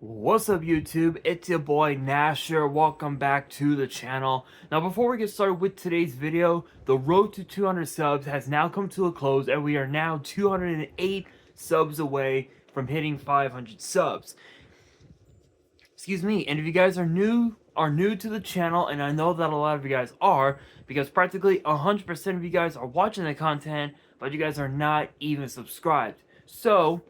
What's up YouTube, it's your boy Nasher. Welcome back to the channel. Now before we get started with today's video, the road to 200 subs has now come to a close and we are now 208 subs away from hitting 500 subs. Excuse me, and if you guys are new to the channel, and I know that a lot of you guys are, because practically 100% of you guys are watching the content, but you guys are not even subscribed. So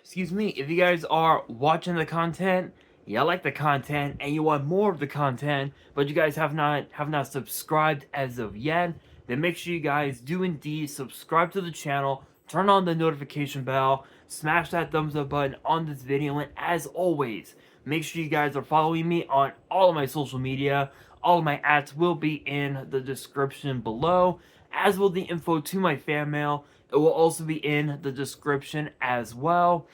excuse me, if you guys are watching the content, you like the content, and you want more of the content, but you guys have not subscribed as of yet, then make sure you guys do indeed subscribe to the channel, turn on the notification bell, smash that thumbs up button on this video, and as always, make sure you guys are following me on all of my social media. All of my ads will be in the description below, as will the info to my fan mail. It will also be in the description as well.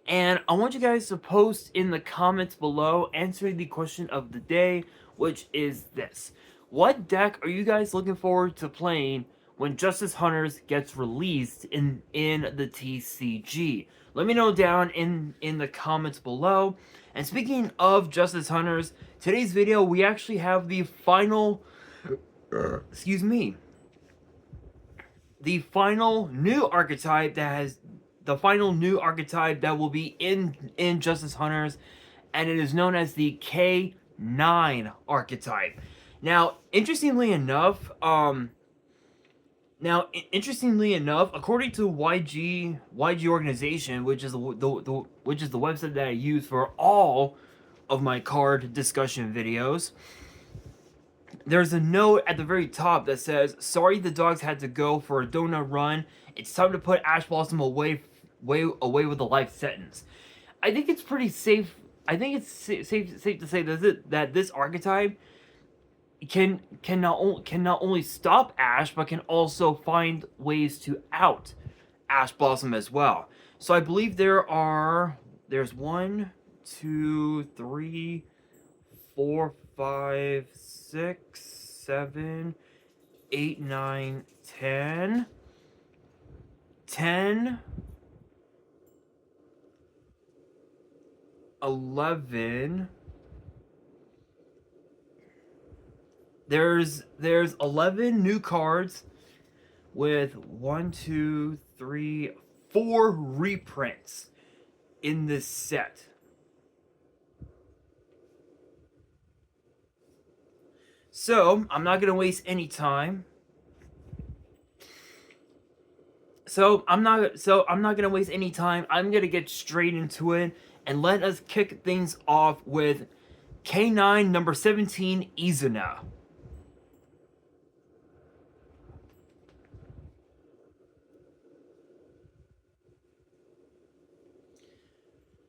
And I want you guys to post in the comments below answering the question of the day, which is this. What deck are you guys looking forward to playing when Justice Hunters gets released in the TCG? Let me know down in the comments below. And speaking of Justice Hunters, today's video we actually have the final the final new archetype that will be in Justice Hunters, and it is known as the K9 archetype. Now, interestingly enough, according to YG organization, which is the website that I use for all of my card discussion videos, there's a note at the very top that says, "Sorry the dogs had to go for a donut run. It's time to put Ash Blossom away with a life sentence." I think it's pretty safe. I think it's safe to say that this archetype can not only stop Ash, but can also find ways to out Ash Blossom as well. So I believe there's 1, 2, 3, 4, 5, 6, 7, 8, 9, 10, 11. There's 11 new cards with 1, 2, 3, 4 reprints in this set. So, I'm not gonna waste any time. I'm not gonna waste any time. I'm gonna get straight into it and let us kick things off with K9 number 17 Izuna.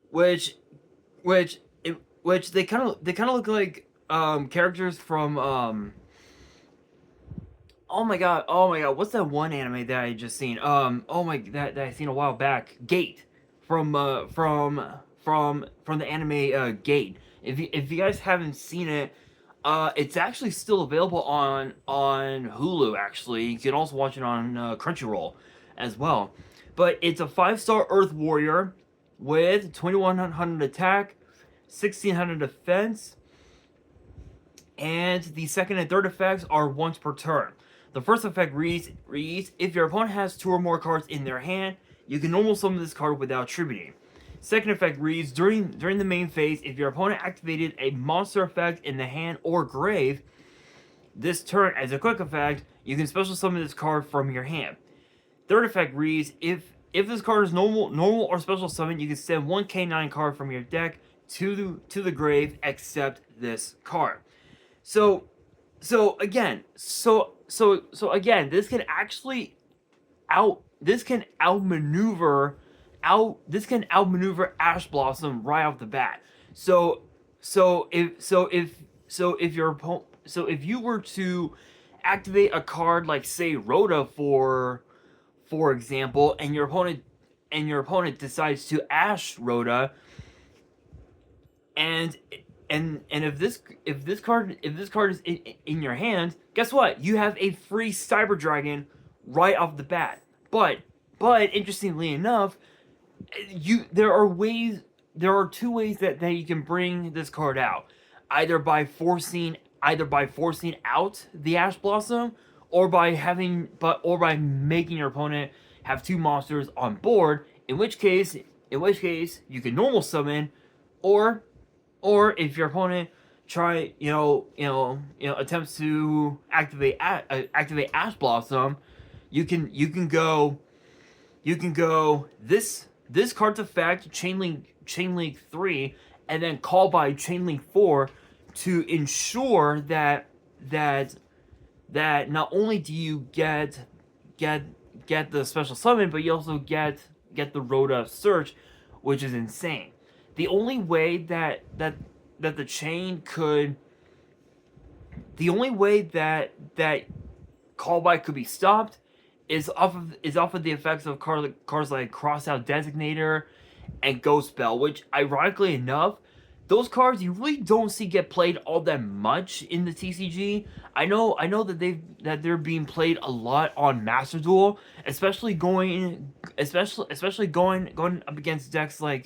Which they kind of look like characters from oh my god, what's that one anime that I just seen? That I seen a while back. Gate from the anime Gate. If you guys haven't seen it, it's actually still available on Hulu. Actually, you can also watch it on Crunchyroll as well. But it's a 5-star Earth Warrior with 2100 attack, 1600 defense, and the second and third effects are once per turn. The first effect reads, if your opponent has 2 or more cards in their hand, you can normal summon this card without tributing. Second effect reads, during the main phase, if your opponent activated a monster effect in the hand or grave, this turn as a quick effect, you can special summon this card from your hand. Third effect reads, if this card is normal or special summon, you can send 1 K9 card from your deck to the grave, except this card. So again, this can actually outmaneuver Ash Blossom right off the bat. So if you were to activate a card like, say, Rhoda for example, and your opponent decides to Ash Rhoda, and if this card is in your hand, guess what? You have a free Cyber Dragon right off the bat. But interestingly enough, there are two ways that you can bring this card out. Either by forcing out the Ash Blossom, or by making your opponent have two monsters on board, in which case you can normal summon, or if your opponent attempts to activate Ash Blossom, you can go this card's effect, Chain Link 3, and then call by Chain Link 4 to ensure that not only do you get the special summon, but you also get the Rhoda Search, which is insane. The only way that the chain could the only way that callback could be stopped is off of the effects of cards like Crossout Designator and Ghost Bell, which ironically enough, those cards you really don't see get played all that much in the TCG. I know that they're being played a lot on Master Duel, especially going up against decks like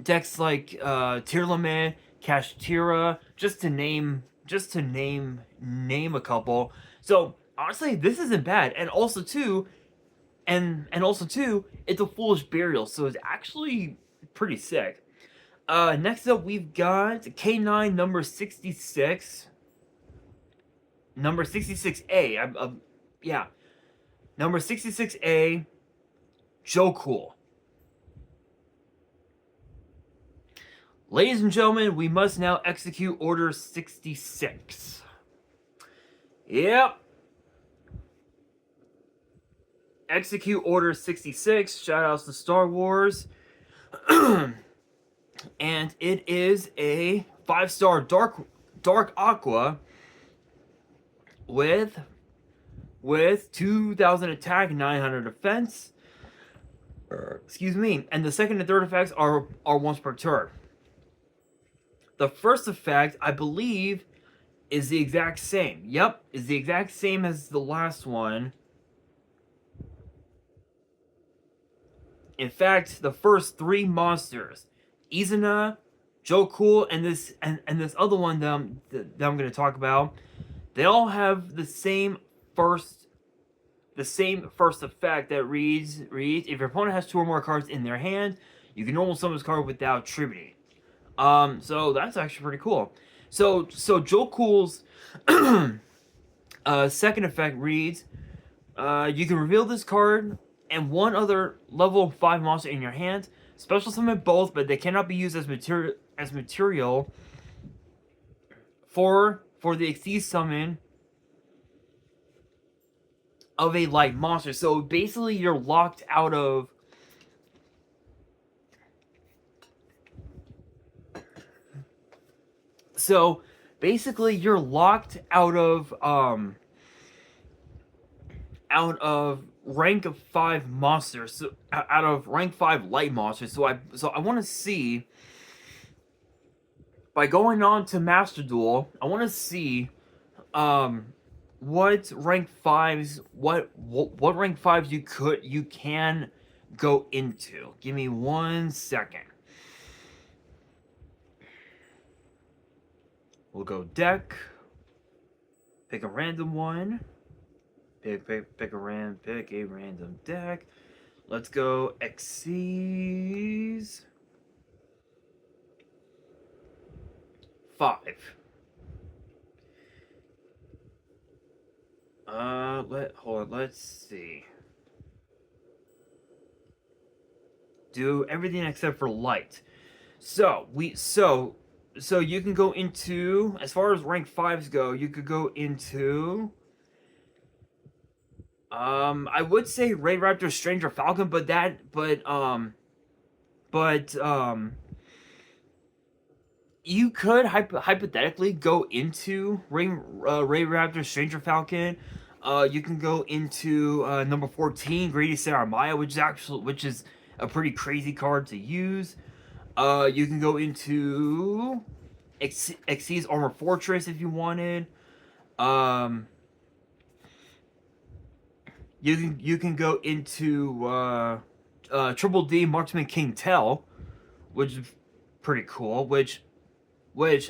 Tearlament, Kashtira, just to name a couple. So honestly, this isn't bad, and also too, it's a Foolish Burial, so it's actually pretty sick. Next up, we've got K9 number 66. Number 66A. Yeah. Number 66A, Joe Cool. Ladies and gentlemen, we must now execute Order 66. Yep. Execute Order 66. Shoutouts to Star Wars. And it is a 5-star dark aqua with 2,000 attack, 900 defense. Excuse me. And the second and third effects are once per turn. The first effect, I believe, is the exact same. Yep, is the exact same as the last one. In fact, the first three monsters, Izuna, Joe Cool, and this other one that I'm going to talk about, they all have the same first effect that reads if your opponent has two or more cards in their hand, you can normal summon this card without tributing. So that's actually pretty cool. So Joe Cool's second effect reads, you can reveal this card and one other level 5 monster in your hand. Special summon both, but they cannot be used as material for the Exceed summon of a light monster. So basically, you're locked out of. So basically, you're locked out of rank 5 monsters, so out of rank 5 light monsters. So I want to see, by going on to Master Duel, I want to see what rank 5s you can go into. Give me 1 second. We'll go deck. Pick a random one. Pick a random deck. Let's go Xyz 5. Let's see. Do everything except for light. So you can go into, as far as rank 5s go, you could go into I would say Ray Raptor Stranger Falcon, but you could hypothetically go into Ray Raptor Stranger Falcon. You can go into number 14, Greedy Saramaya, which is a pretty crazy card to use. You can go into Xyz Armor Fortress if you wanted. You can go into Triple D Marksman King Tell, which is pretty cool. Which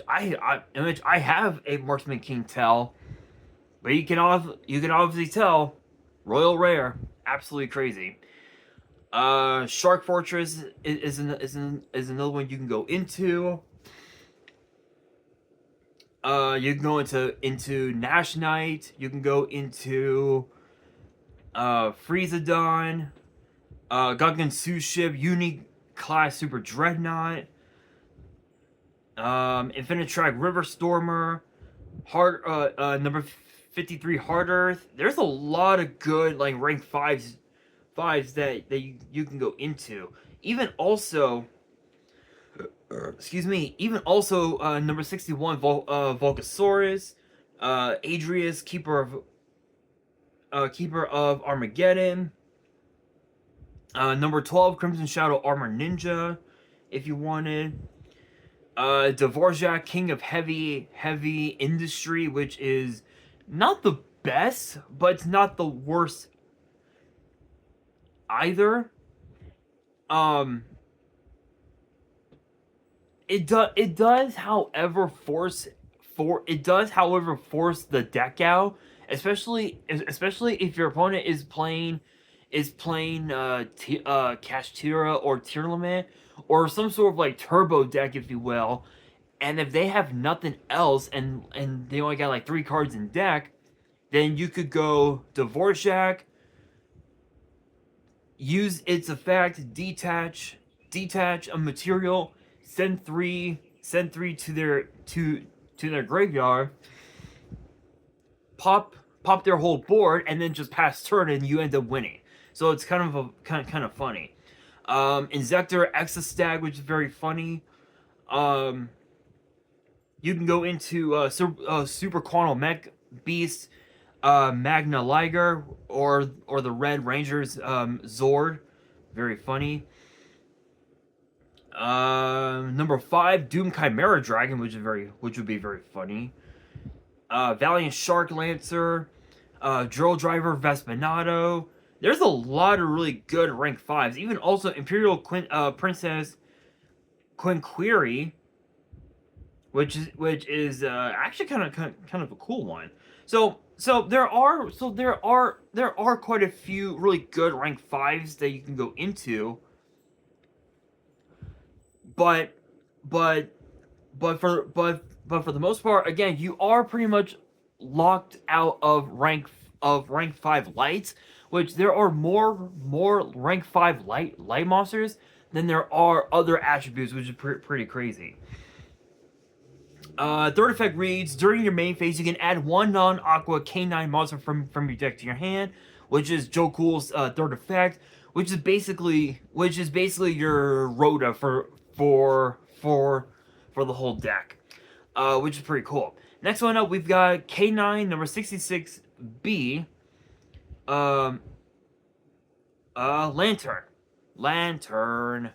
I have a Marksman King Tell, but you can obviously tell Royal Rare, absolutely crazy. Shark Fortress is another one you can go into. You can go into Nash Knight. You can go into Freezadon, Gungan Su Ship, Uni Class Super Dreadnought, Infinite Track River Stormer, number 53 Hard Earth. There's a lot of good like rank fives that you can go into. Even also, even also number 61 Volcasaurus, Adrius, Keeper of Armageddon, number 12 Crimson Shadow Armor Ninja, if you wanted. Dvorak, King of Heavy Industry, which is not the best, but it's not the worst either. It does, however, force the deck out, especially if your opponent is playing Kashtira or Tearlament or some sort of like turbo deck, if you will, and if they have nothing else and they only got like 3 cards in deck, then you could go Dvorak, use its effect, detach a material, send three to their graveyard, pop their whole board, and then just pass turn, and you end up winning. So it's kind of funny. Inzektor Exostag, which is very funny. You can go into Super Quantum Mech Beast, Magna Liger, or the Red Rangers Zord, very funny. Number 5 Doom Chimera Dragon, which would be very funny. Valiant Shark Lancer, Drill Driver Vespinato. There's a lot of really good rank 5s. Even also Imperial Princess Quinquiri, which is actually kind of a cool one. So there are quite a few really good rank 5s that you can go into. But for the most part, again, you are pretty much locked out of rank 5 lights, which there are more rank 5 light monsters than there are other attributes, which is pretty crazy. Third effect reads, during your main phase, you can add 1 non-aqua K9 monster from your deck to your hand, which is Joe Cool's third effect, which is basically your Rhoda for the whole deck, which is pretty cool. Next one up, we've got K9 number 66B, Lantern.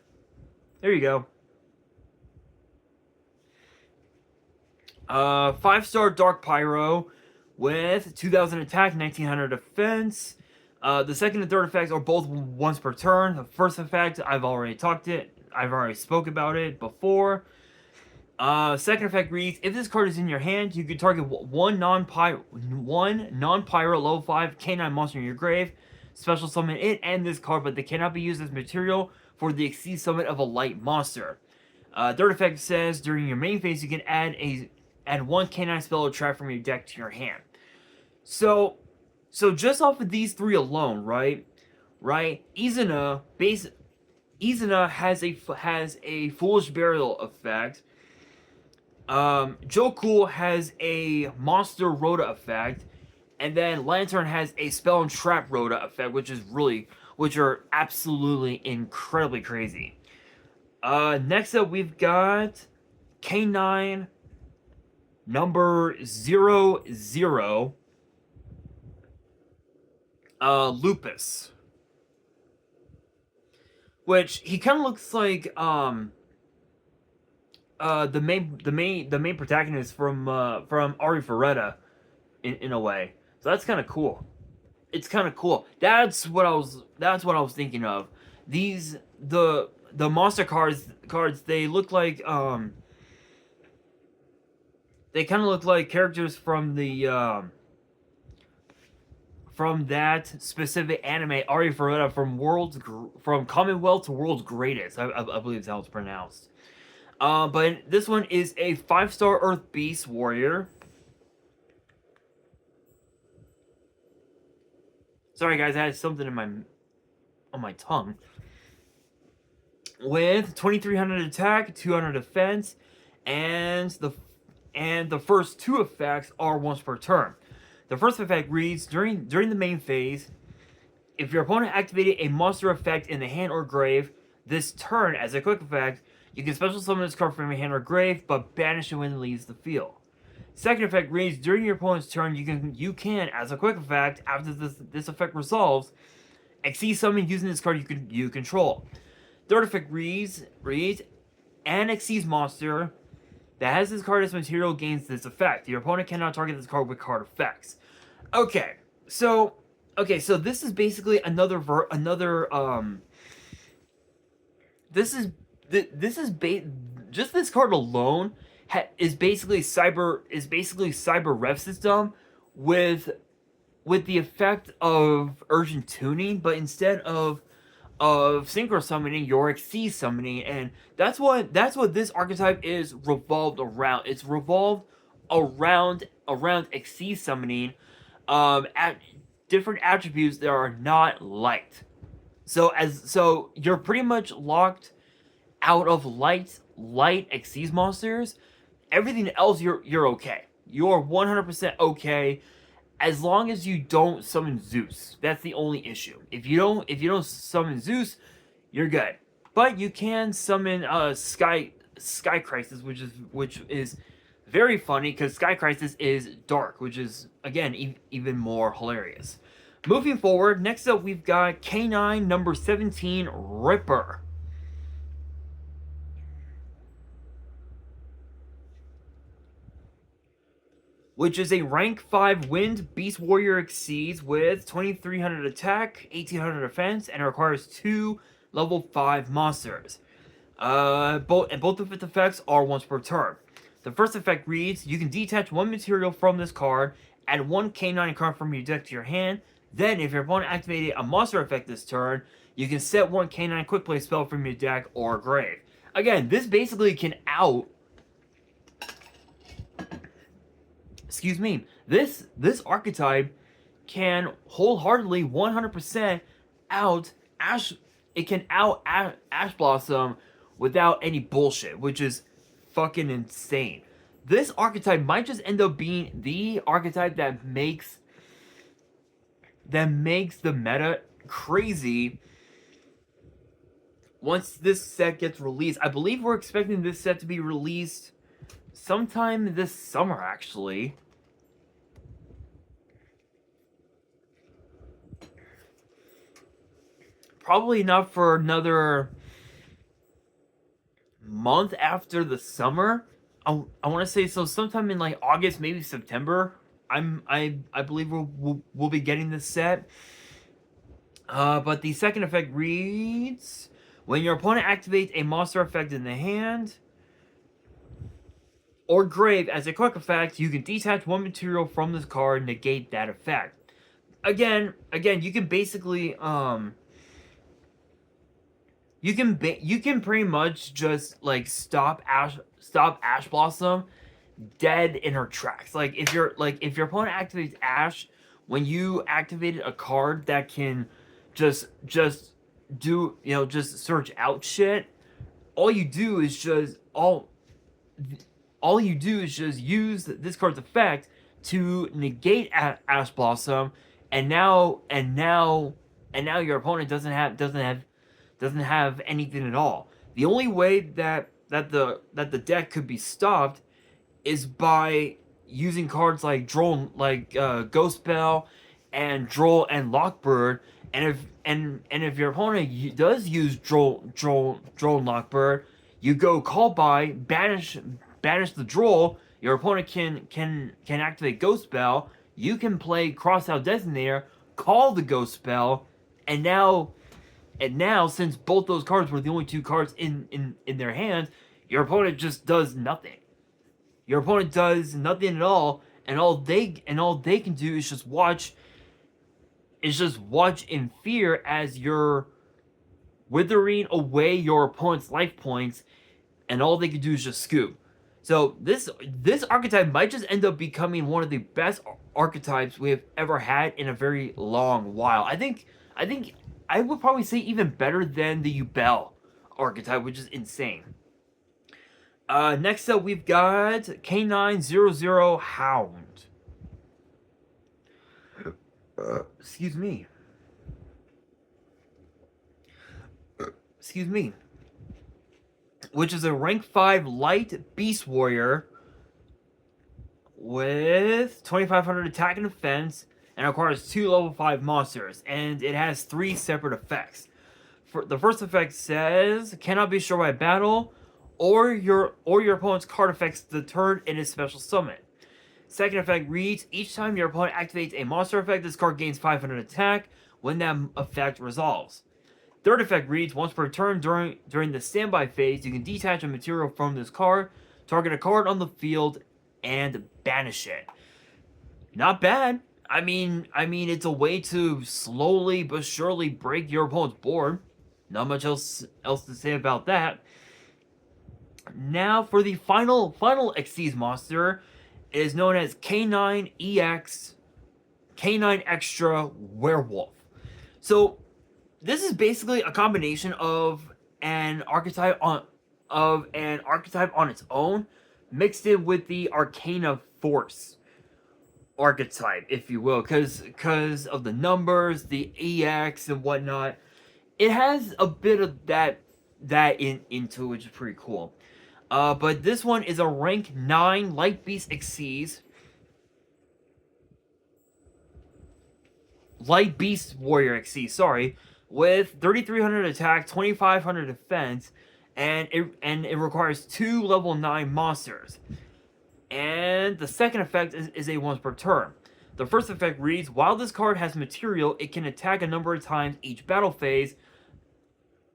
There you go. 5-star Dark Pyro with 2000 attack, 1900 defense. The second and third effects are both once per turn. The first effect, I've already spoke about it before. Second effect reads, if this card is in your hand, you can target one non-pyro level 5 K9 monster in your grave, special summon it and this card, but they cannot be used as material for the Exceed summon of a light monster. Third effect says, during your main phase, you can add 1 K9 spell or trap from your deck to your hand. So just off of these 3 alone, right? Izuna has a Foolish Burial effect. Joe Cool has a Monster Rhoda effect, and then Lantern has a Spell and Trap Rhoda effect, which are absolutely incredibly crazy. Next up, we've got K9 number 00, Lupus, which he kind of looks like the main protagonist from Ari Ferretta in a way. So that's kind of cool. It's kind of cool. That's what I was thinking of. these the monster cards they look like they kind of look like characters from the from that specific anime Ari Ferretta from Commonwealth to World's Greatest. I believe that's how it's pronounced. But this one is a 5-star Earth Beast Warrior. Sorry guys, I had something on my tongue. With 2300 attack, 200 defense, and the first 2 effects are once per turn. The first effect reads, during the main phase, if your opponent activated a monster effect in the hand or grave, this turn, as a quick effect, you can special summon this card from your hand or grave, but banish it when it leaves the field. Second effect reads, during your opponent's turn, you can, as a quick effect, after this effect resolves, exceed summon using this card you control. Third effect reads, an exceeds monster that has this card as material gains this effect. Your opponent cannot target this card with card effects. Okay, so this is basically just this card alone is basically cyber rev system with the effect of urgent tuning, but instead of synchro summoning, you're exceed summoning, and that's what this archetype is revolved around. It's revolved around exceed summoning, at different attributes that are not light. So you're pretty much locked out of light exceed monsters. Everything else you're okay. You're 100% okay. As long as you don't summon Zeus, that's the only issue. If you don't summon Zeus, you're good. But you can summon Sky Crisis, which is very funny because Sky Crisis is dark, which is again even more hilarious. Moving forward, next up we've got K9 number 17 Ripper. Which is a rank 5 wind Beast Warrior exceeds with 2300 attack, 1800 defense, and it requires 2 level 5 monsters. Both of its effects are once per turn. The first effect reads, you can detach 1 material from this card, add 1 K9 card from your deck to your hand, then if your opponent activated a monster effect this turn, you can set 1 K9 quick play spell from your deck or grave. Again, this basically can excuse me, this archetype can wholeheartedly 100% out Ash Blossom without any bullshit, which is fucking insane. This archetype might just end up being the archetype that makes the meta crazy once this set gets released. I believe we're expecting this set to be released sometime this summer, actually. Probably not for another month after the summer. I want to say so sometime in like August, maybe September. I believe we'll be getting this set. But the second effect reads, when your opponent activates a monster effect in the hand or grave as a quick effect, you can detach 1 material from this card and negate that effect. Again, you can basically you can pretty much just like stop Ash Blossom dead in her tracks. Like if your opponent activates Ash, when you activated a card that can just do, just search out shit, all you do is just use this card's effect to negate Ash Blossom, and now your opponent doesn't have anything at all. The only way that the deck could be stopped is by using cards like Ghost Bell and Droll and Lockbird. And if your opponent does use Droll and Lockbird, you go call by, banish the Droll. Your opponent can activate Ghost Bell. You can play Crossout Designator, call the Ghost Bell, and now And now, since both those cards were the only two cards in their hands, your opponent just does nothing. Your opponent does nothing at all, and all they can do is just watch in fear as you're withering away your opponent's life points, and all they can do is just scoop. So this archetype might just end up becoming one of the best archetypes we've ever had in a very long while. I think I would probably say even better than the Yu-Gi-Oh archetype, which is insane. Next up, we've got K900 Hound. Excuse me. Which is a rank 5 light beast warrior with 2500 attack and defense, and requires 2 level 5 monsters, and it has 3 separate effects. The first effect says, cannot be destroyed by battle, or your opponent's card affects the turn in its special summon. Second effect reads, each time your opponent activates a monster effect, this card gains 500 attack when that effect resolves. Third effect reads, once per turn during the standby phase, you can detach a material from this card, target a card on the field, and banish it. Not bad. I mean, it's a way to slowly but surely break your opponent's board. Not much else to say about that. Now for the final Xyz monster, it is known as K9EX, K9 Extra Werewolf. So this is basically a combination of an archetype on its own, mixed in with the Arcana Force archetype, if you will, because of the numbers, the EX and whatnot. It has a bit of that into it, which is pretty cool. But this one is a rank 9 Light Beast Xyz. Light Beast Warrior Xyz, sorry, with 3300 attack, 2500 defense, and it requires 2 level 9 monsters. And the second effect is a once per turn. The first effect reads, while this card has material, it can attack a number of times each battle phase,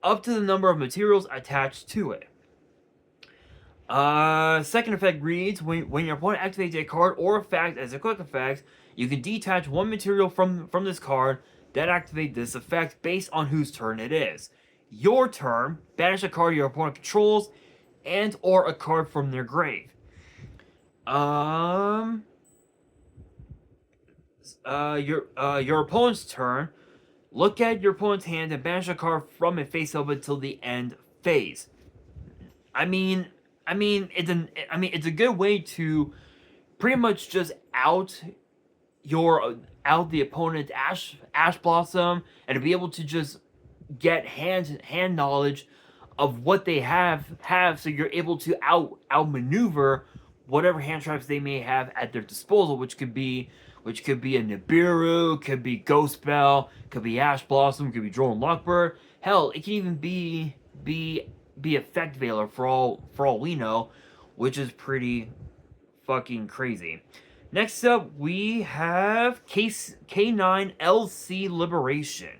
up to the number of materials attached to it. Second effect reads, when your opponent activates a card or effect as a quick effect, you can detach one material from this card that activate this effect based on whose turn it is. Your turn, banish a card your opponent controls and or a card from their grave. Your opponent's turn, look at your opponent's hand and banish a card from it face up until the end phase. I mean, it's a good way to pretty much just out the opponent's Ash Blossom, and to be able to just get hand knowledge of what they have, so you're able to outmaneuver whatever hand traps they may have at their disposal, which could be a Nibiru, could be Ghost Bell, could be Ash Blossom, could be Drone Lockbird. Hell, it can even be Effect Veiler for all we know, which is pretty fucking crazy. Next up, we have K9 LC Liberation.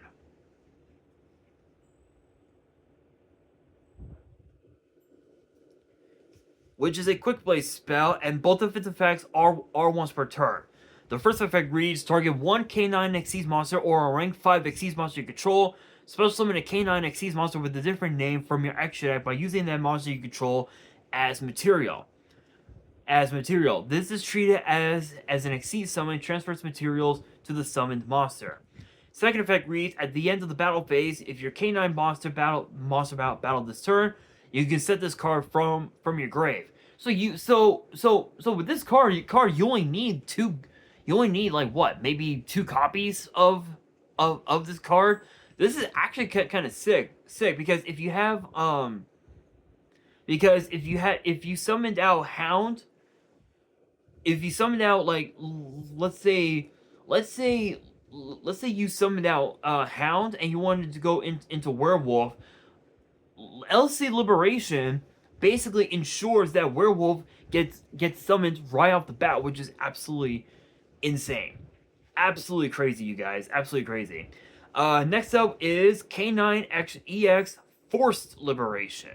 Which is a quick play spell, and both of its effects are once per turn. The first effect reads, target one K9 Xyz monster or a rank 5 Xyz monster you control. Special summon a K9 Xyz monster with a different name from your Archetype by using that monster you control as material. This is treated as an Xyz summon, transfers materials to the summoned monster. Second effect reads, at the end of the battle phase, if your K9 monster battled this turn, you can set this card from your grave. So with this card, you only need two. You only need like what, maybe 2 copies of this card. This is actually kind of sick because if you summoned out Hound, if you summoned out, like, let's say you summoned out Hound and you wanted to go into Werewolf, LC Liberation basically ensures that Werewolf gets summoned right off the bat, which is absolutely insane. Absolutely crazy, you guys. Absolutely crazy. Next up is K9EX Forced Liberation.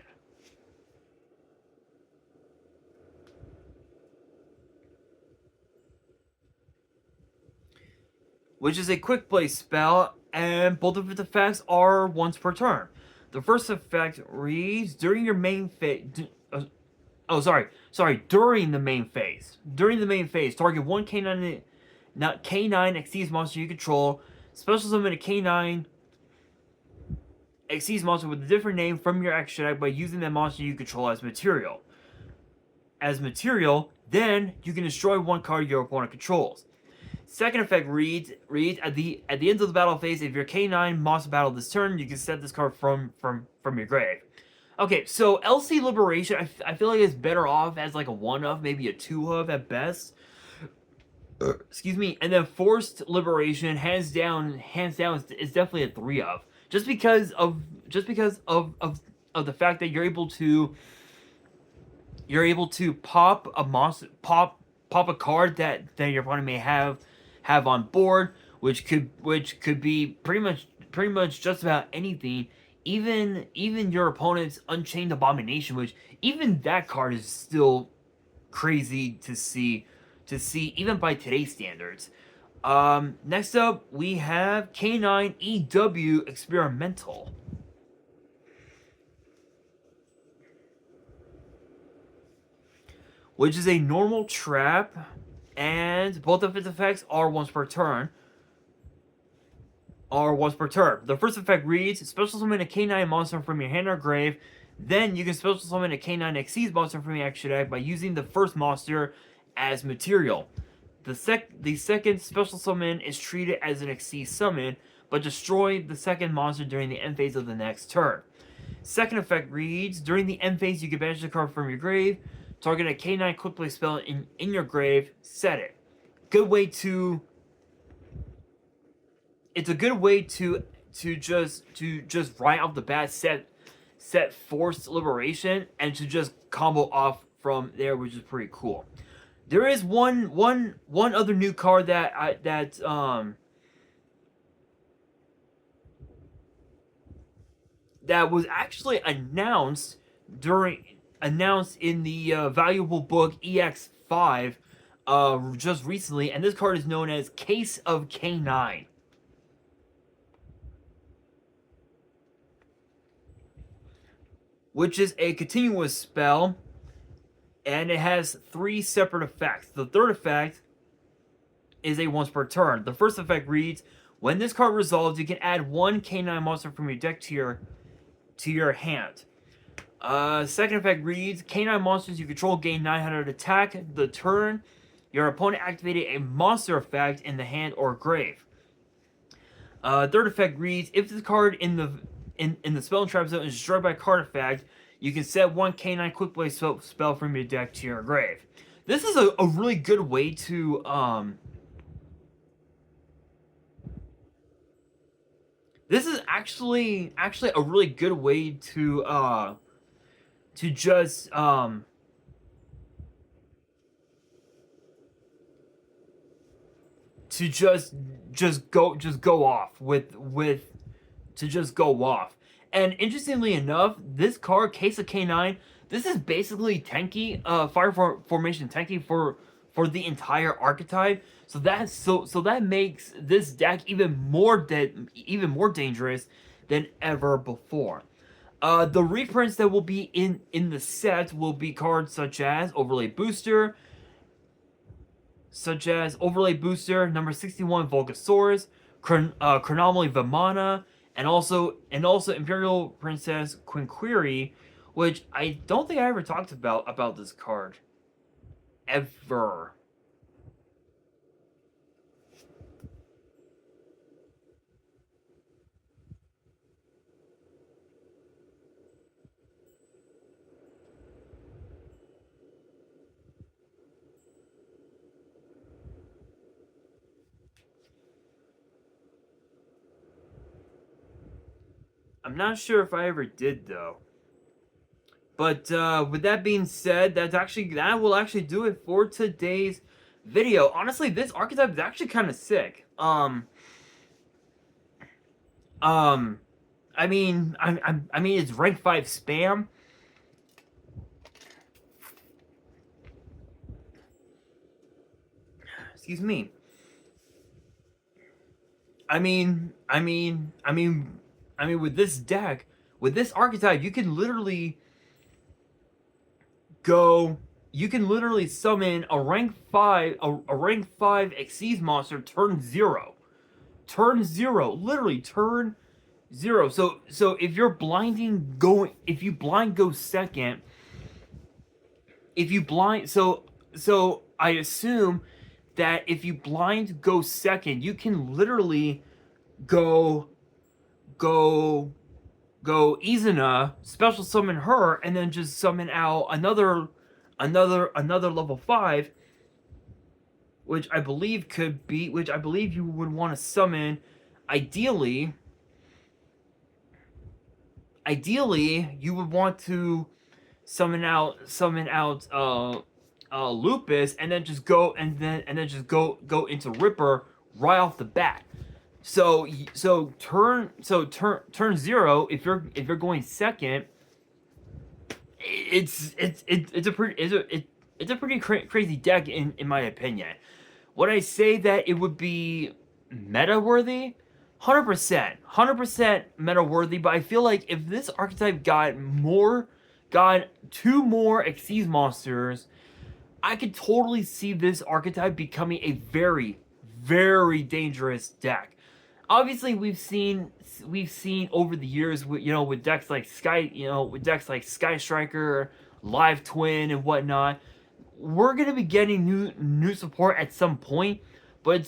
Which is a quick play spell, and both of its effects are once per turn. The first effect reads during your main phase. During the main phase. During the main phase, target one K9 exceeds monster you control. Special summon a K9 exceeds monster with a different name from your action deck by using that monster you control as material. Then you can destroy one card your opponent controls. Second effect reads at the end of the battle phase, if your K9 monster battle this turn, you can set this card from your grave. Okay, so LC Liberation, I feel like it's better off as like a 1-of, maybe a 2-of at best. Excuse me. And then Forced Liberation, hands down, is definitely a 3-of. Just because of the fact that you're able to pop a monster, pop a card that your opponent may have on board, which could be pretty much just about anything. Even your opponent's Unchained Abomination, which even that card is still crazy to see even by today's standards. Next up, we have K9EW Experimental. Which is a normal trap, and both of its effects are once per turn. The first effect reads, special summon a K9 monster from your hand or grave. Then you can special summon a K9 Exceeds monster from your action deck by using the first monster as material. The second special summon is treated as an Exceed summon, but destroy the second monster during the end phase of the next turn. Second effect reads, during the end phase you can banish the card from your grave. Target a K9 quick play spell in your grave, set it. It's a good way to just right off the bat set Forced Liberation and to just combo off from there, which is pretty cool. There is one other new card that was actually announced in the valuable book EX5 just recently, and this card is known as Case of K9. Which is a continuous spell, and it has 3 separate effects. The third effect is a once per turn. The first effect reads, when this card resolves, you can add 1 K9 monster from your deck to your hand. Second effect reads, K9 monsters you control gain 900 attack. The turn your opponent activated a monster effect in the hand or grave. Third effect reads, if this card in the spell and trap zone is destroyed by a card effect, you can set 1 K9 quick play spell from your deck to your grave. This is a really good way to this is actually a really good way to just go off. And interestingly enough, this card, Case of K9, this is basically tanky, fire formation tanky for the entire archetype. So that makes this deck even more dangerous than ever before. The reprints that will be in the set will be cards such as Overlay Booster, number 61 Volcasaurus, Chronomaly Vimana, and also Imperial Princess Quinquiri, which I don't think I ever talked about this card. Ever. I'm not sure if I ever did, though. But with that being said, that will actually do it for today's video. Honestly, this archetype is actually kind of sick. I mean, I mean, it's rank 5 spam. Excuse me. I mean, with this deck, with this archetype, you can literally go. You can literally summon a rank 5, a rank 5 Xyz monster turn 0. Turn 0. Literally, turn 0. So if you're blinding going, if you blind go second, if you blind, so I assume that if you blind go second, you can literally go go go Izuna, special summon her, and then just summon out another level 5, which I believe could be, which I believe you would want to summon. Ideally, you would want to summon out Lupus, and then just go go into Ripper right off the bat. Turn 0, if you're going second, it's a pretty crazy deck in my opinion. Would I say that it would be meta worthy? 100% meta worthy. But I feel like if this archetype got 2 more Xyz monsters, I could totally see this archetype becoming a very, very dangerous deck. Obviously, we've seen over the years, with decks like Sky Striker, Live Twin, and whatnot. We're gonna be getting new support at some point, but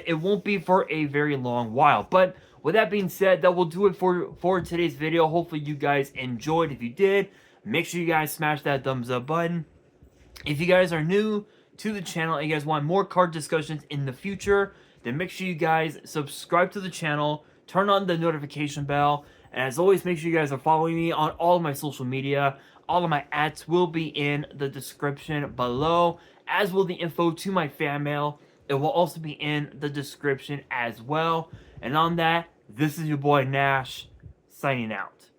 it won't be for a very long while. But with that being said, that will do it for today's video. Hopefully, you guys enjoyed. If you did, make sure you guys smash that thumbs up button. If you guys are new to the channel and you guys want more card discussions in the future, then make sure you guys subscribe to the channel, turn on the notification bell, and as always, make sure you guys are following me on all of my social media. All of my ads will be in the description below, as will the info to my fan mail. It will also be in the description as well. And on that, this is your boy Nash, signing out.